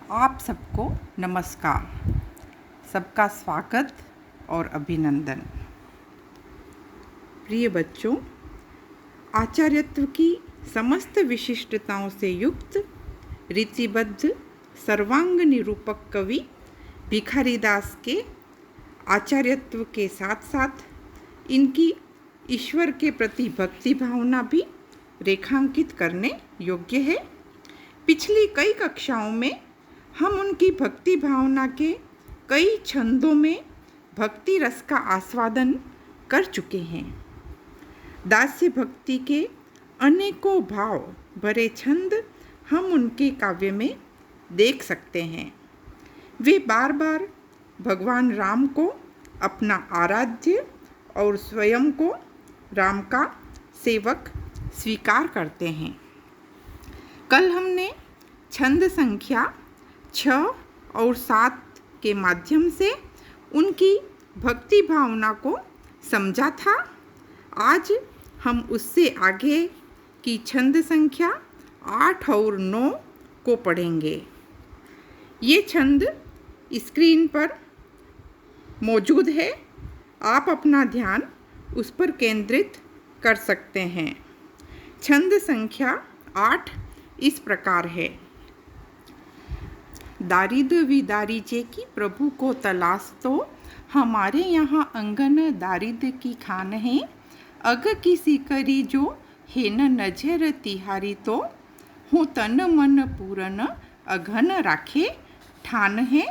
आप सबको नमस्कार, सबका स्वागत और अभिनंदन। प्रिय बच्चों, आचार्यत्व की समस्त विशिष्टताओं से युक्त रीतिबद्ध सर्वांग निरूपक कवि भिखारीदास के आचार्यत्व के साथ साथ इनकी ईश्वर के प्रति भक्ति भावना भी रेखांकित करने योग्य है। पिछली कई कक्षाओं में हम उनकी भक्ति भावना के कई छंदों में भक्ति रस का आस्वादन कर चुके हैं। दास्य भक्ति के अनेकों भाव भरे छंद हम उनके काव्य में देख सकते हैं। वे बार बार भगवान राम को अपना आराध्य और स्वयं को राम का सेवक स्वीकार करते हैं। कल हमने छंद संख्या 6 और 7 के माध्यम से उनकी भक्ति भावना को समझा था। आज हम उससे आगे की छंद संख्या 8 और 9 को पढ़ेंगे। ये छंद स्क्रीन पर मौजूद है, आप अपना ध्यान उस पर केंद्रित कर सकते हैं। छंद संख्या 8 इस प्रकार है। दारिद विदारीजे की प्रभु को तलाश तो हमारे यहाँ अंगन दारिद की खान है। अग किसी करी जो है न नजर तिहारी तो हूँ तन मन पूरन अघन राखे ठान है।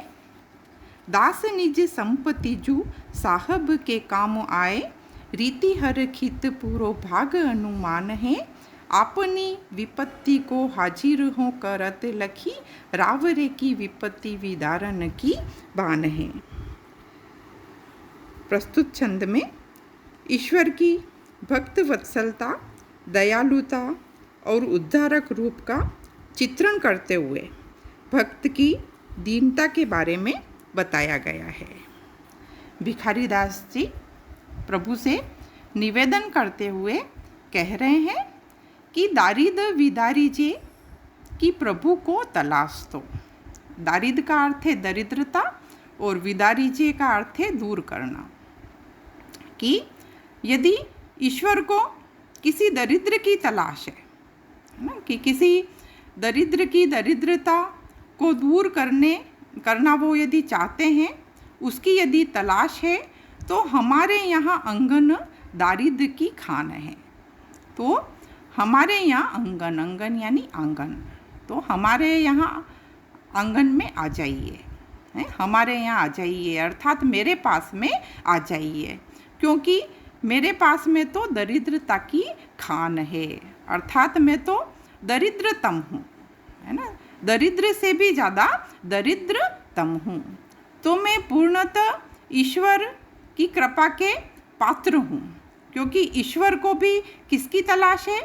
दास निज संपत्ति जू साहब के काम आए रीति हर खित पूरो भाग अनुमान है। अपनी विपत्ति को हाजिर हो करत लखी रावरे की विपत्ति विदारन की बान है। प्रस्तुत छंद में ईश्वर की भक्त वत्सलता, दयालुता और उद्धारक रूप का चित्रण करते हुए भक्त की दीनता के बारे में बताया गया है। भिखारीदास जी प्रभु से निवेदन करते हुए कह रहे हैं कि दारिद विदारीजे कि प्रभु को तलाश दो। दारिद का अर्थ है दरिद्रता और विदारीजे का अर्थ है दूर करना। कि यदि ईश्वर को किसी दरिद्र की तलाश है ना, कि किसी दरिद्र की दरिद्रता को दूर करना वो यदि चाहते हैं, उसकी यदि तलाश है, तो हमारे यहाँ अंगन दारिद की खान है। तो हमारे यहाँ अंगन यानी आंगन, तो हमारे यहाँ आंगन में आ जाइए, हमारे यहाँ आ जाइए, अर्थात मेरे पास में आ जाइए, क्योंकि मेरे पास में तो दरिद्रता की खान है, अर्थात मैं तो दरिद्रतम हूँ, है ना, दरिद्र से भी ज़्यादा दरिद्रतम हूँ। तो मैं पूर्णतः ईश्वर की कृपा के पात्र हूँ, क्योंकि ईश्वर को भी किसकी तलाश है?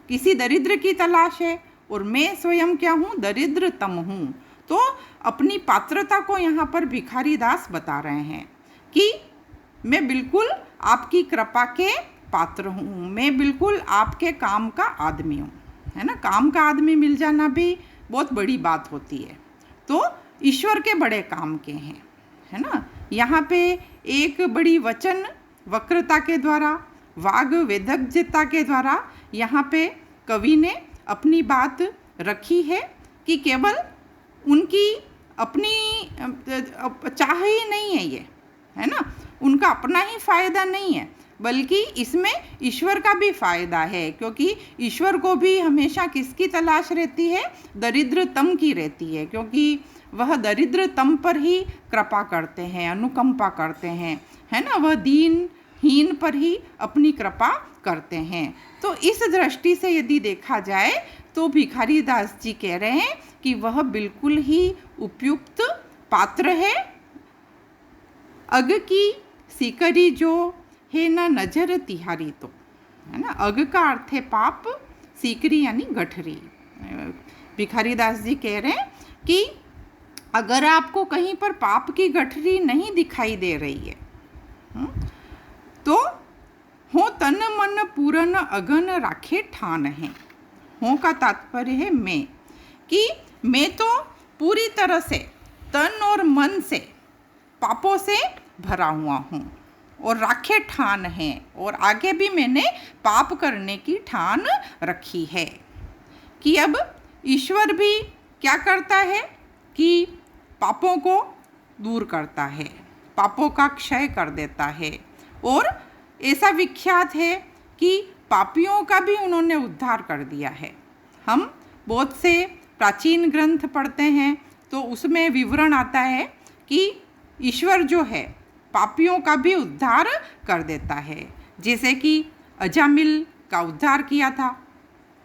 किसी दरिद्र की तलाश है, और मैं स्वयं क्या हूँ? दरिद्रतम हूँ। तो अपनी पात्रता को यहाँ पर भिखारीदास बता रहे हैं कि मैं बिल्कुल आपकी कृपा के पात्र हूँ, मैं बिल्कुल आपके काम का आदमी हूँ, है ना। काम का आदमी मिल जाना भी बहुत बड़ी बात होती है, तो ईश्वर के बड़े काम के हैं, है ना। यहाँ पे एक बड़ी वचन वक्रता के द्वारा, वाग वेदज्ञता के द्वारा यहाँ पे कवि ने अपनी बात रखी है कि केवल उनकी अपनी चाह ही नहीं है ये, है ना, उनका अपना ही फ़ायदा नहीं है, बल्कि इसमें ईश्वर का भी फ़ायदा है, क्योंकि ईश्वर को भी हमेशा किसकी तलाश रहती है? दरिद्रतम की रहती है, क्योंकि वह दरिद्रतम पर ही कृपा करते हैं, अनुकंपा करते हैं, है ना, वह दीनहीन पर ही अपनी कृपा करते हैं। तो इस दृष्टि से यदि देखा जाए तो भिखारीदास जी कह रहे हैं कि वह बिल्कुल ही उपयुक्त पात्र है। अग की सीकरी जो है ना नजर तिहारी तो, है ना, अग का अर्थ है पाप, सीकरी यानी गठरी। भिखारीदास जी कह रहे हैं कि अगर आपको कहीं पर पाप की गठरी नहीं दिखाई दे रही है, तो हो तन मन पूरन अगन राखे ठान है। हो का तात्पर्य है मैं, कि मैं तो पूरी तरह से तन और मन से पापों से भरा हुआ हूँ और राखे ठान है, और आगे भी मैंने पाप करने की ठान रखी है। कि अब ईश्वर भी क्या करता है कि पापों को दूर करता है, पापों का क्षय कर देता है। और ऐसा विख्यात है कि पापियों का भी उन्होंने उद्धार कर दिया है। हम बहुत से प्राचीन ग्रंथ पढ़ते हैं तो उसमें विवरण आता है कि ईश्वर जो है पापियों का भी उद्धार कर देता है। जैसे कि अजामिल का उद्धार किया था,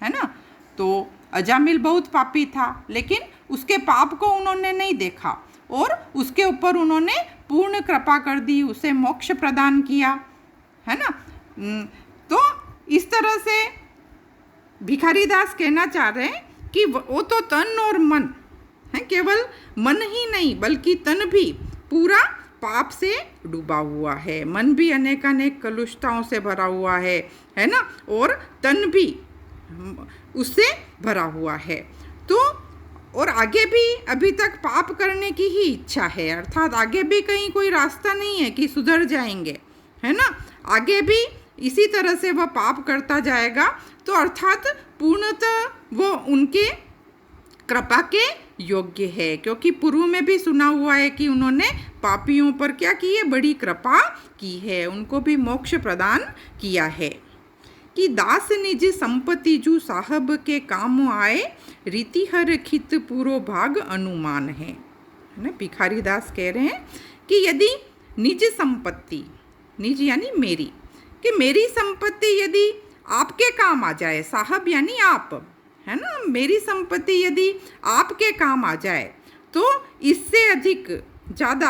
है ना। तो अजामिल बहुत पापी था, लेकिन उसके पाप को उन्होंने नहीं देखा और उसके ऊपर उन्होंने पूर्ण कृपा कर दी, उसे मोक्ष प्रदान किया, है ना। तो इस तरह से भिखारी दास कहना चाह रहे हैं कि वो तो तन और मन है, केवल मन ही नहीं बल्कि तन भी पूरा पाप से डूबा हुआ है। मन भी अनेकानेक कलुषताओं से भरा हुआ है ना, और तन भी उससे भरा हुआ है। तो और आगे भी अभी तक पाप करने की ही इच्छा है, अर्थात आगे भी कहीं कोई रास्ता नहीं है कि सुधर जाएंगे, है ना। आगे भी इसी तरह से वह पाप करता जाएगा, तो अर्थात पूर्णतः वो उनके कृपा के योग्य है, क्योंकि पूर्व में भी सुना हुआ है कि उन्होंने पापियों पर क्या की है, बड़ी कृपा की है, उनको भी मोक्ष प्रदान किया है। कि दास निज संपत्ति जू साहब के काम आए, रीति हर खित पूरो भाग अनुमान है ना। भिखारी दास कह रहे हैं कि यदि निज संपत्ति, निज यानी मेरी, कि मेरी संपत्ति यदि आपके काम आ जाए, साहब यानी आप, है ना, मेरी संपत्ति यदि आपके काम आ जाए तो इससे अधिक ज़्यादा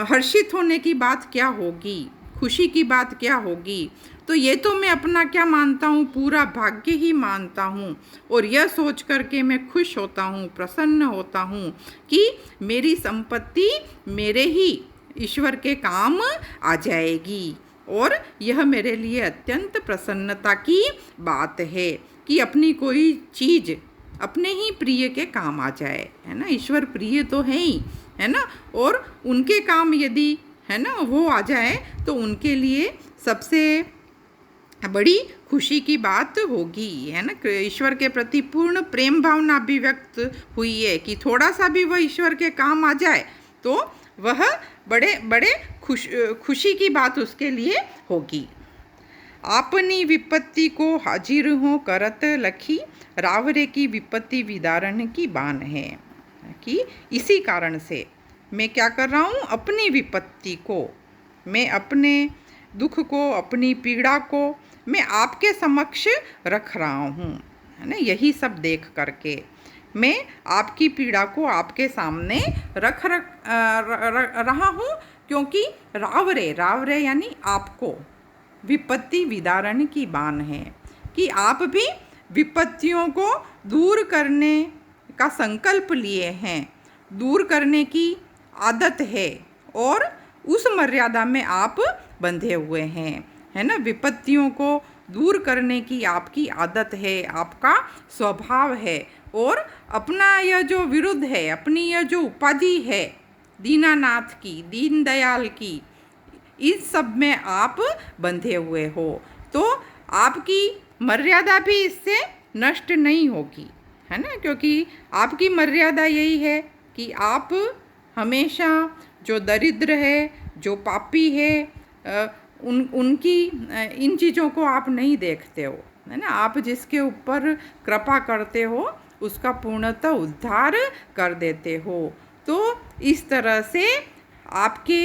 हर्षित होने की बात क्या होगी, खुशी की बात क्या होगी। तो ये तो मैं अपना क्या मानता हूँ, पूरा भाग्य ही मानता हूँ, और यह सोच करके मैं खुश होता हूँ, प्रसन्न होता हूँ कि मेरी संपत्ति मेरे ही ईश्वर के काम आ जाएगी। और यह मेरे लिए अत्यंत प्रसन्नता की बात है कि अपनी कोई चीज़ अपने ही प्रिय के काम आ जाए, है ना। ईश्वर प्रिय तो है ही, है ना, और उनके काम यदि, है ना, वो आ जाए तो उनके लिए सबसे बड़ी खुशी की बात होगी, है ना। ईश्वर के प्रति पूर्ण प्रेम भावना अभिव्यक्त हुई है कि थोड़ा सा भी वह ईश्वर के काम आ जाए तो वह बड़े बड़े खुशी की बात उसके लिए होगी। आपनी विपत्ति को हाजिर हो करत लखी, रावरे की विपत्ति विदारण की बान है। कि इसी कारण से मैं क्या कर रहा हूँ, अपनी विपत्ति को, मैं अपने दुख को, अपनी पीड़ा को मैं आपके समक्ष रख रहा हूँ, है ना। यही सब देख करके मैं आपकी पीड़ा को आपके सामने रख रहा हूँ, क्योंकि रावरे, रावरे यानी आपको, विपत्ति विदारण की बान है कि आप भी विपत्तियों को दूर करने का संकल्प लिए हैं, दूर करने की आदत है, और उस मर्यादा में आप बंधे हुए हैं, है ना। विपत्तियों को दूर करने की आपकी आदत है, आपका स्वभाव है, और अपना यह जो विरुद्ध है, अपनी यह जो उपाधि है दीनानाथ की, दीनदयाल की, इस सब में आप बंधे हुए हो, तो आपकी मर्यादा भी इससे नष्ट नहीं होगी, है ना। क्योंकि आपकी मर्यादा यही है कि आप हमेशा जो दरिद्र है, जो पापी है, उनकी इन चीज़ों को आप नहीं देखते हो, है ना। आप जिसके ऊपर कृपा करते हो उसका पूर्णतः उद्धार कर देते हो। तो इस तरह से आपके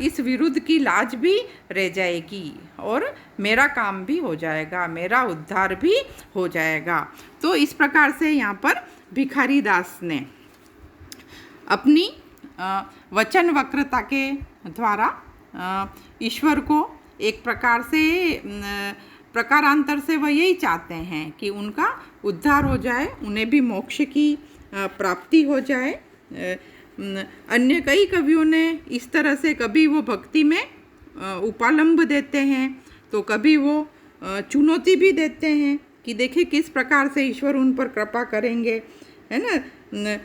इस विरुद्ध की लाज भी रह जाएगी और मेरा काम भी हो जाएगा, मेरा उद्धार भी हो जाएगा। तो इस प्रकार से यहाँ पर भिखारी दास ने अपनी वचन वक्रता के द्वारा ईश्वर को एक प्रकार से प्रकारांतर से वह यही चाहते हैं कि उनका उद्धार हो जाए, उन्हें भी मोक्ष की प्राप्ति हो जाए। अन्य कई कवियों ने इस तरह से, कभी वो भक्ति में उपालंब देते हैं तो कभी वो चुनौती भी देते हैं कि देखिए किस प्रकार से ईश्वर उन पर कृपा करेंगे, है ना।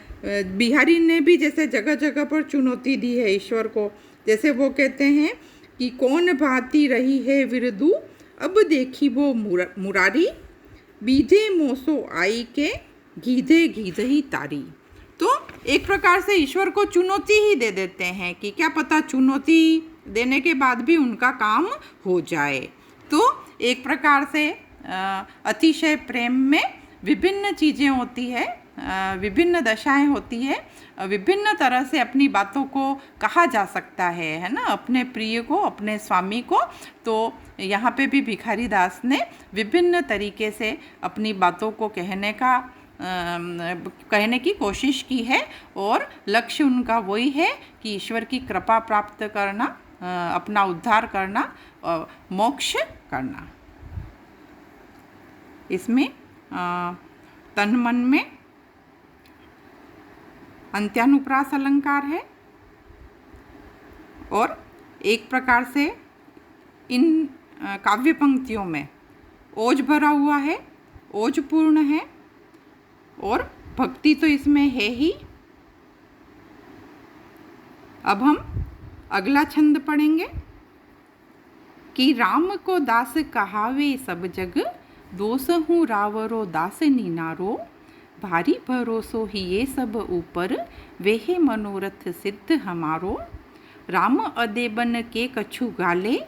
बिहारी ने भी जैसे जगह जगह पर चुनौती दी है ईश्वर को। जैसे वो कहते हैं कि कौन भांति रही है विरदू, अब देखी वो मुरारी, बीधे मोसो आई के गीधे गीधे ही तारी। तो एक प्रकार से ईश्वर को चुनौती ही दे देते हैं कि क्या पता चुनौती देने के बाद भी उनका काम हो जाए। तो एक प्रकार से अतिशय प्रेम में विभिन्न चीज़ें होती है, विभिन्न दशाएं होती है, विभिन्न तरह से अपनी बातों को कहा जा सकता है ना, अपने प्रिय को, अपने स्वामी को। तो यहाँ पे भी भिखारी दास ने विभिन्न तरीके से अपनी बातों को कहने की कोशिश की है, और लक्ष्य उनका वही है कि ईश्वर की कृपा प्राप्त करना, अपना उद्धार करना, मोक्ष करना। इसमें तन मन में अंत्यानुप्रास अलंकार है, और एक प्रकार से इन काव्य पंक्तियों में ओज भरा हुआ है, ओज पूर्ण है, और भक्ति तो इसमें है ही। अब हम अगला छंद पढ़ेंगे कि राम को दास कहावे सब जग, दोष हूँ रावरो दास नीनारो, भारी भरोसो ही ये सब ऊपर, वेहे मनोरथ सिद्ध हमारो। राम अदेबन के कछु गाले,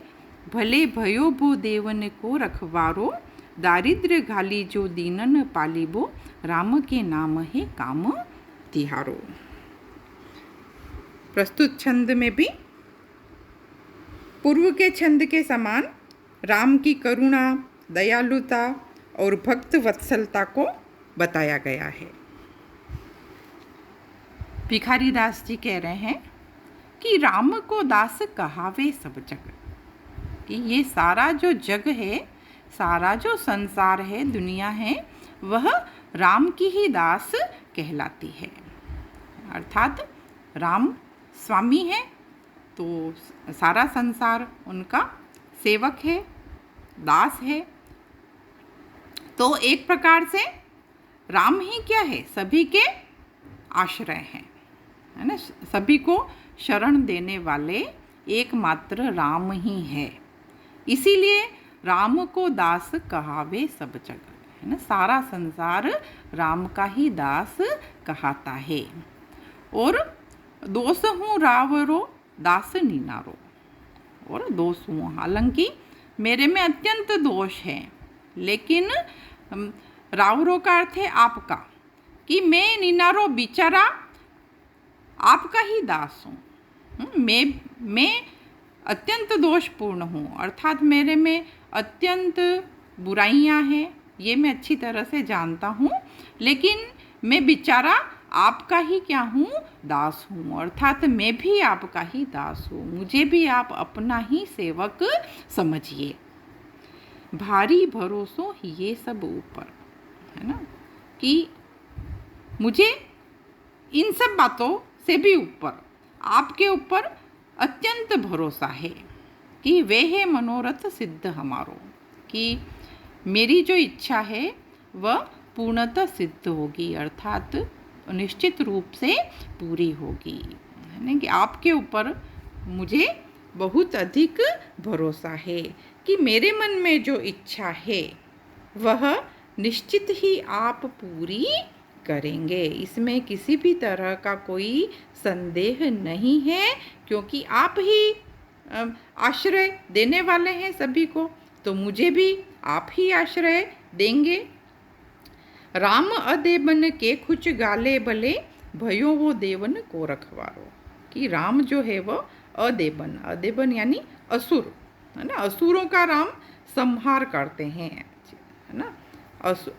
भले भयो भो देवन को रखवारो, दारिद्र घाली जो दीनन पालिबो, राम के नाम है काम तिहारो। प्रस्तुत छंद में भी पूर्व के छंद के समान राम की करुणा, दयालुता और भक्त वत्सलता को बताया गया है। भिखारी दास जी कह रहे हैं कि राम को दास कहावे सब जग, कि ये सारा जो जग है, सारा जो संसार है, दुनिया है, वह राम की ही दास कहलाती है। अर्थात राम स्वामी है तो सारा संसार उनका सेवक है, दास है। तो एक प्रकार से राम ही क्या है, सभी के आश्रय हैं, है ना। सभी को शरण देने वाले एकमात्र राम ही है। इसीलिए राम को दास कहावे सब जगह, है ना। सारा संसार राम का ही दास कहाता है। और दोष हूँ रावरो दास नीनारो, और दोष हूँ, हालांकि मेरे में अत्यंत दोष है, लेकिन रावरो का अर्थ है आपका, कि मैं नीनारो बेचारा आपका ही दास हूँ। मैं अत्यंत दोषपूर्ण हूँ, अर्थात मेरे में अत्यंत बुराइयाँ हैं, ये मैं अच्छी तरह से जानता हूँ, लेकिन मैं बेचारा आपका ही क्या हूँ, दास हूँ। अर्थात मैं भी आपका ही दास हूँ, मुझे भी आप अपना ही सेवक समझिए। भारी भरोसो ये सब ऊपर, है ना, कि मुझे इन सब बातों से भी ऊपर आपके ऊपर अत्यंत भरोसा है कि वे है मनोरथ सिद्ध हमारो, कि मेरी जो इच्छा है वह पूर्णतः सिद्ध होगी, अर्थात निश्चित रूप से पूरी होगी, है ना। कि आपके ऊपर मुझे बहुत अधिक भरोसा है कि मेरे मन में जो इच्छा है वह निश्चित ही आप पूरी करेंगे, इसमें किसी भी तरह का कोई संदेह नहीं है, क्योंकि आप ही आश्रय देने वाले हैं सभी को, तो मुझे भी आप ही आश्रय देंगे। राम अदेबन के कुछ गाले भले, भयो वो देवन को रखवारो, कि राम जो है वो अदेबन, अदेबन यानी असुर, है ना। असुरों का राम संहार करते हैं, है ना।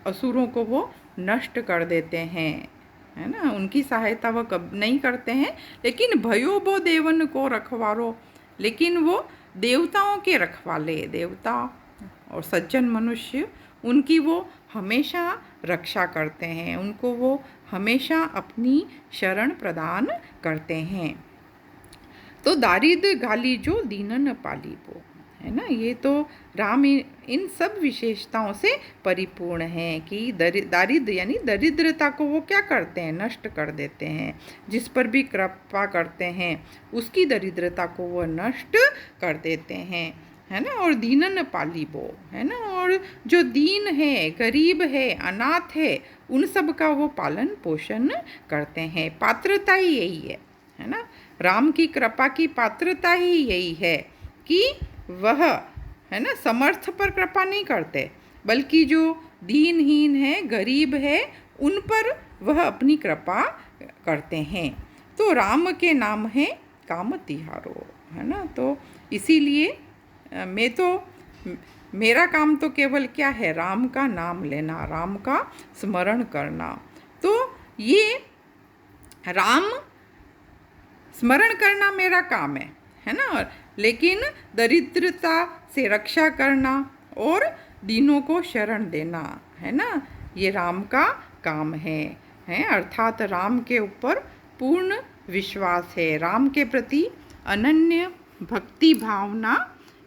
असुरों को वो नष्ट कर देते हैं, है ना। उनकी सहायता वो कब नहीं करते हैं, लेकिन भयो वो देवन को रखवारो, लेकिन वो देवताओं के रखवाले, देवता और सज्जन मनुष्य, उनकी वो हमेशा रक्षा करते हैं, उनको वो हमेशा अपनी शरण प्रदान करते हैं। तो दारिद्र घाली जो दीनन पाली वो, है ना। ये तो राम इन सब विशेषताओं से परिपूर्ण है कि दारिद्र्य यानी दरिद्रता को वो क्या करते हैं, नष्ट कर देते हैं। जिस पर भी कृपा करते हैं उसकी दरिद्रता को वो नष्ट कर देते हैं, है ना। और दीनन पालिबो, है ना। और जो दीन है, गरीब है, अनाथ है, उन सब का वो पालन पोषण करते हैं। पात्रता ही यही है ना। राम की कृपा की पात्रता ही यही है कि वह, है ना, समर्थ पर कृपा नहीं करते, बल्कि जो दीनहीन है, गरीब है, उन पर वह अपनी कृपा करते हैं। तो राम के नाम है काम तिहारो, है ना। तो इसीलिए मेरा काम तो केवल क्या है, राम का नाम लेना, राम का स्मरण करना। तो ये राम स्मरण करना मेरा काम है ना। लेकिन दरिद्रता से रक्षा करना और दीनों को शरण देना, है ना, ये राम का काम है। अर्थात राम के ऊपर पूर्ण विश्वास है, राम के प्रति अनन्य भक्ति भावना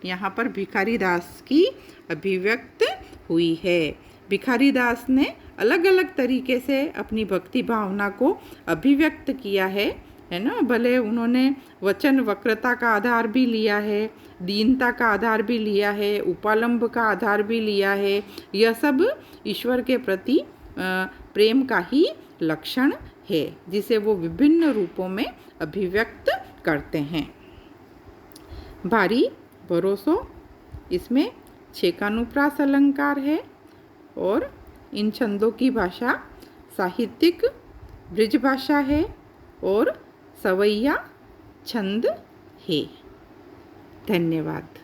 यहाँ पर भिखारी दास की अभिव्यक्त हुई है। भिखारी दास ने अलग अलग तरीके से अपनी भक्ति भावना को अभिव्यक्त किया है ना। भले उन्होंने वचन वक्रता का आधार भी लिया है, दीनता का आधार भी लिया है, उपालंब का आधार भी लिया है। यह सब ईश्वर के प्रति प्रेम का ही लक्षण है, जिसे वो विभिन्न रूपों में अभिव्यक्त करते हैं। भारी भरोसो, इसमें 6 का अनुप्रास अलंकार है और इन छंदों की भाषा साहित्यिक ब्रिज भाषा है और सवैया छंद है। धन्यवाद।